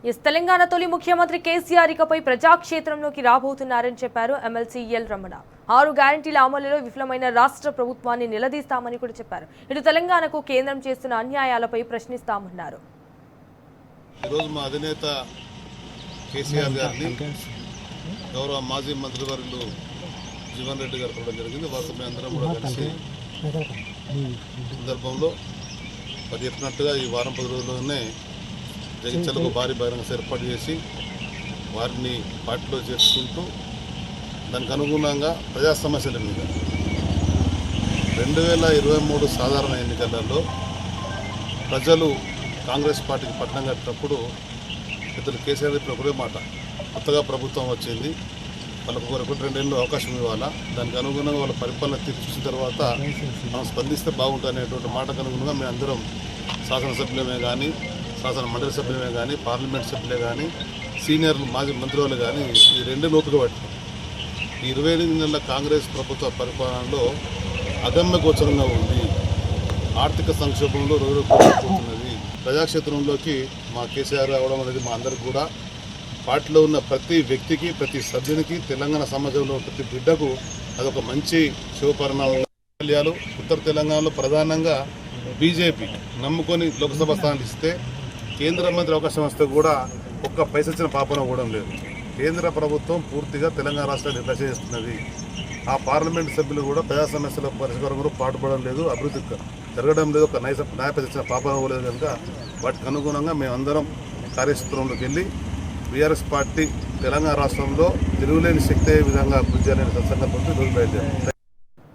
తెలంగాణ తొలి ముఖ్యమంత్రి కేసీఆర్ ఇకపై ప్రజాక్షేత్రంలోకి రాబోతున్నారని చెప్పారు ఎమ్మెల్సీ ఎల్ రమణ. 6 గ్యారంటీల అమలులో విఫలమైన రాష్ట్ర ప్రభుత్వాన్ని నిలదీస్తామని కూడా చెప్పారు. ఇటు తెలంగాణకు కేంద్రం చేస్తున్న అన్యాయాలపై ప్రశ్నిస్తామన్నారు. ఈరోజు మా అధినేత కేసీఆర్ గారిని గౌరవ మాజీ మంత్రివర్యులు జీవన్ రెడ్డి గారు కూడా జరిగింది. వాస్తవం అందరం కూడా కలిసి సందర్భంలో అది చెప్పినట్టుగా ఈ వారం 10 రోజుల్లోనే జగిత్యాలకు భారీ బహిరంగ ఏర్పాటు చేసి వారిని పార్టీలో చేర్చుకుంటూ దానికి అనుగుణంగా ప్రజా సమస్యల మీద 2023 సాధారణ ఎన్నికలలో ప్రజలు కాంగ్రెస్ పార్టీకి పట్టణం కట్టినప్పుడు పెద్దలు కేసీఆర్ ఇప్పుడు ఒకటే మాట, కొత్తగా ప్రభుత్వం వచ్చింది, వాళ్ళకు ఒకటి 2 ఏళ్ళు అవకాశం ఇవ్వాలా, దానికి అనుగుణంగా వాళ్ళ పరిపాలన తీర్చిన తర్వాత మనం స్పందిస్తే బాగుంటుంది అనేటువంటి మాటకు అనుగుణంగా మేము అందరం శాసనసభ్యులమే కానీ, శాసన మండలి సభ్యులమే కానీ, పార్లమెంట్ సభ్యులే కానీ, సీనియర్ మాజీ మంత్రులు కానీ ఈ 2 లోపుగా పట్టినాం. ఈ 28 నెలల కాంగ్రెస్ ప్రభుత్వ పరిపాలనలో అగమ్య గోచరంగా ఉంది. ఆర్థిక సంక్షోభంలో రోజు కూలిపోతున్నది. ప్రజాక్షేత్రంలోకి మా కేసీఆర్ రావడం అనేది మా అందరికి కూడా, పార్టీలో ఉన్న ప్రతి వ్యక్తికి, ప్రతి సభ్యునికి, తెలంగాణ సమాజంలో ప్రతి బిడ్డకు అదొక మంచి శుభపరిణామం. ఉత్తర తెలంగాణలో ప్రధానంగా బీజేపీ నమ్ముకొని లోక్సభ స్థానాలు ఇస్తే, కేంద్ర మంత్రి అవకాశం వస్తే కూడా ఒక్క పైసా ఇచ్చిన పాపన కూడా లేదు. కేంద్ర ప్రభుత్వం పూర్తిగా తెలంగాణ రాష్ట్రాన్ని నిర్లక్ష్యం చేస్తున్నది. ఆ పార్లమెంట్ సభ్యులు కూడా ప్రజా సమస్యల పరిష్కారం కూడా పాటుపడడం లేదు, అభివృద్ధి జరగడం లేదు, ఒక న్యాయపతి ఇచ్చిన పాపన కూడా లేదు. కనుక వాటికి అనుగుణంగా మేమందరం కార్యక్షేత్రంలోకి వెళ్ళి బీఆర్ఎస్ పార్టీ తెలంగాణ రాష్ట్రంలో తిరుగులేని శక్తి అయ్యే విధంగా అభివృద్ధి అనే సందర్భంతో రోజు బయలుదేరాం.